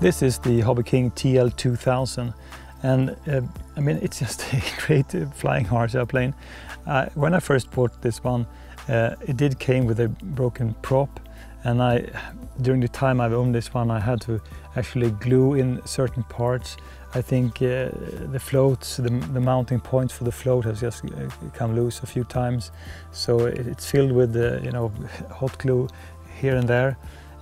This is the Hobbyking TL2000, and I mean, it's just a great flying horse airplane. When I first bought this one, it did came with a broken prop, and during the time I've owned this one, I had to actually glue in certain parts. I think the floats, the mounting points for the float has just come loose a few times, so it's filled with you know, hot glue here and there.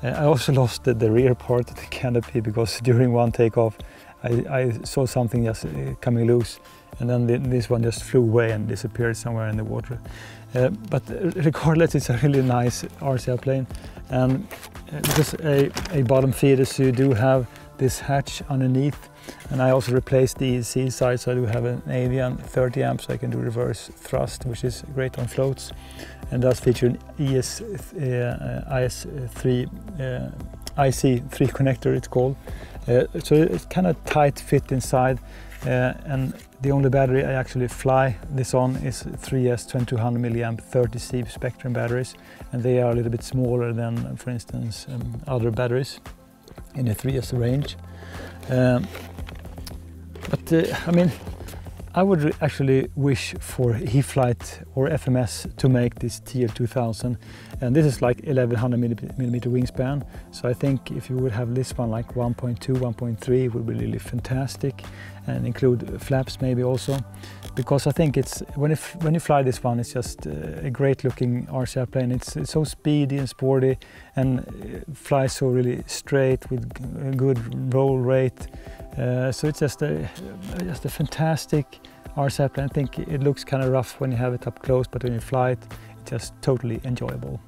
I also lost the rear part of the canopy because during one takeoff I saw something just coming loose, and then this one just flew away and disappeared somewhere in the water. But regardless, it's a really nice RC airplane, and just a bottom feeder, so you do have this hatch underneath. And I also replaced the ESC side, so I do have an Avian 30 amps, so I can do reverse thrust, which is great on floats, and does feature an IC3 connector, it's called. So it's kind of tight fit inside, and the only battery I actually fly this on is 3S 2200 milliamp 30C Spektrum batteries, and they are a little bit smaller than, for instance, other batteries in the 3S range. But I mean, I would actually wish for E-flite or FMS to make this TL2000, and this is like 1100 millimeter wingspan. So I think if you would have this one like 1.2, 1.3 would be really fantastic, and include flaps maybe also, because I think it's when you fly this one, it's just a great looking RC airplane. It's so speedy and sporty, and flies so really straight with a good roll rate. So it's just a fantastic RC airplane. I think it looks kind of rough when you have it up close, but when you fly it, it's just totally enjoyable.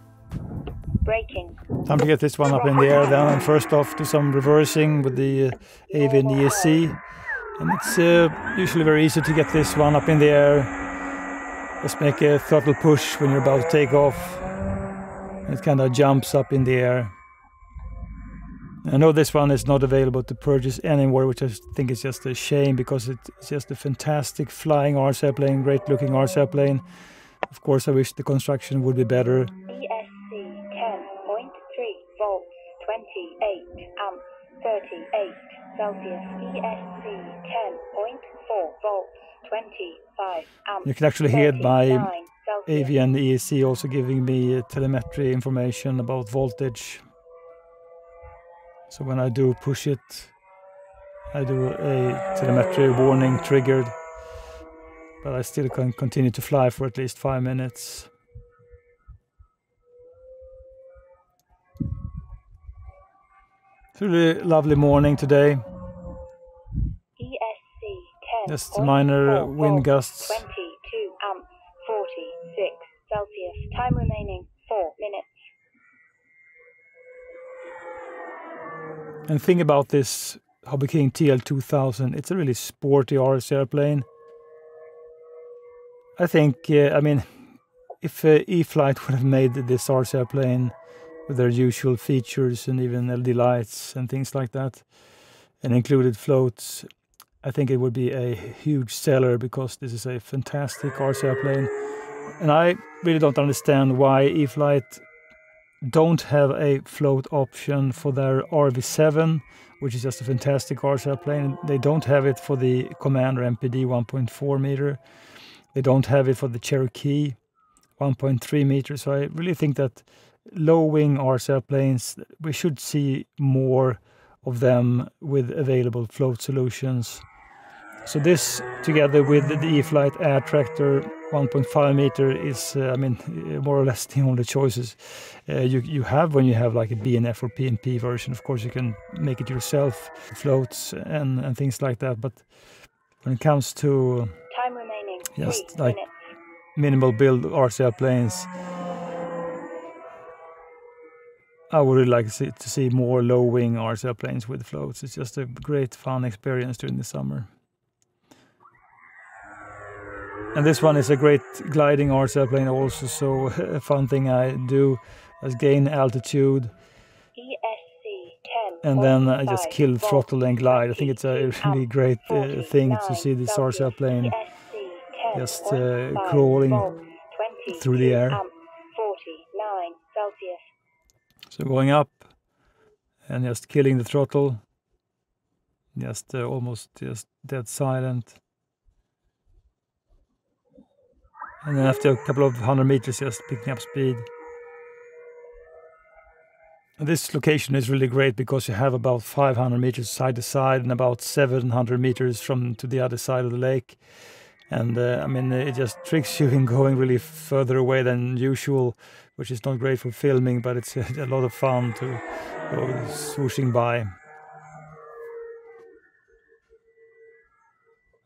Braking. Time to get this one up in the air then, and first off do some reversing with the Avian ESC. And it's usually very easy to get this one up in the air. Just make a throttle push when you're about to take off. It kind of jumps up in the air. I know this one is not available to purchase anywhere, which I think is just a shame, because it's just a fantastic flying RC airplane, great looking RC airplane. Of course, I wish the construction would be better. ESC 10.3 volts, 28 amps, 38 Celsius. ESC 10.4 volts, 25 amps. You can actually hear my Celsius. Avian ESC also giving me telemetry information about voltage. So when I do push it, I do a telemetry warning triggered, but I still can continue to fly for at least 5 minutes. It's a really lovely morning today. ESC 10. Just minor wind gusts. 22 amps, 46 Celsius. Time remaining 4 minutes. And the thing about this Hobbyking TL2000, it's a really sporty RC airplane. I think, I mean, if E-flite would have made this RC airplane with their usual features and even LED lights and things like that, and included floats, I think it would be a huge seller, because this is a fantastic RC airplane. And I really don't understand why E-flite don't have a float option for their RV7, which is just a fantastic RC airplane. They don't have it for the Commander MPD 1.4 meter. They don't have it for the Cherokee 1.3 meter. So I really think that low-wing RC airplanes, we should see more of them with available float solutions. So this, together with the E-flite Air Tractor 1.5 meter, is, I mean, more or less the only choices you have when you have like a BNF or PNP version. Of course, you can make it yourself, floats and things like that. But when it comes to Time remaining just 3 like minutes. minimal build RC airplanes, I would really like to see more low-wing RC airplanes with floats. It's just a great fun experience during the summer. And this one is a great gliding RC airplane also, so a fun thing I do is gain altitude, ESC 10. and then I just kill throttle and glide. I think it's a really great thing to see this RC airplane just crawling through the air. 49 Celsius. So going up and just killing the throttle, just almost just dead silent. And then after a couple of 100 meters, just picking up speed. And this location is really great because you have about 500 meters side to side and about 700 meters from to the other side of the lake. And I mean, it just tricks you in going really further away than usual, which is not great for filming, but it's a lot of fun to go swooshing by.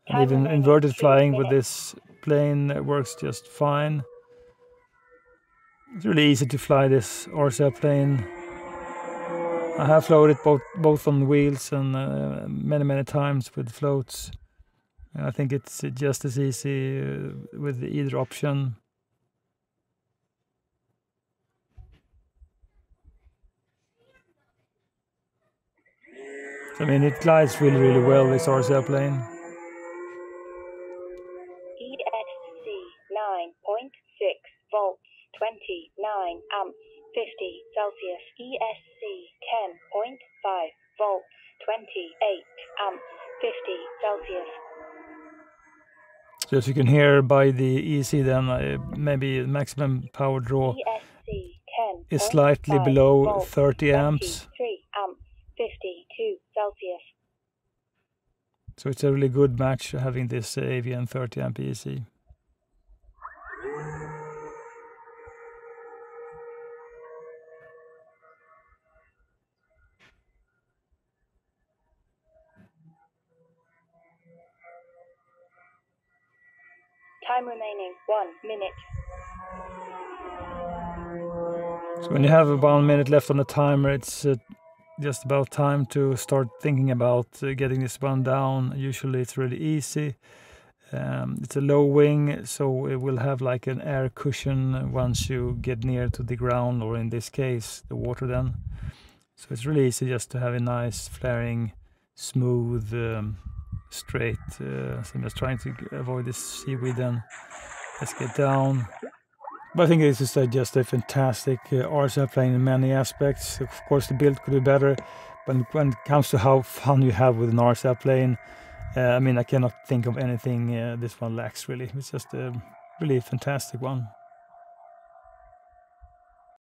And even inverted flying with this plane works just fine. It's really easy to fly this RC plane. I have flown it both on wheels and many times with floats. I think it's just as easy with either option. I mean, it glides really well, this RC airplane. ESC 9.6 volts, 29 amps, 50 Celsius. ESC 10.5 volts, 28 amps, 50 Celsius. So as you can hear by the EC then, maybe maximum power draw is slightly below 30 amps. 3 amps, 52 Celsius. So it's a really good match having this AVN 30 amp EC. Time remaining 1 minute. So when you have 1 minute left on the timer, it's just about time to start thinking about getting this one down. Usually it's really easy. It's a low wing, so it will have like an air cushion once you get near to the ground, or in this case, the water then. So it's really easy just to have a nice flaring, smooth, straight. So I'm just trying to avoid this seaweed then. Let's get down. But I think this is just a fantastic RC airplane in many aspects. Of course, the build could be better, but when it comes to how fun you have with an RC airplane, I mean, I cannot think of anything this one lacks, really. It's just a really fantastic one.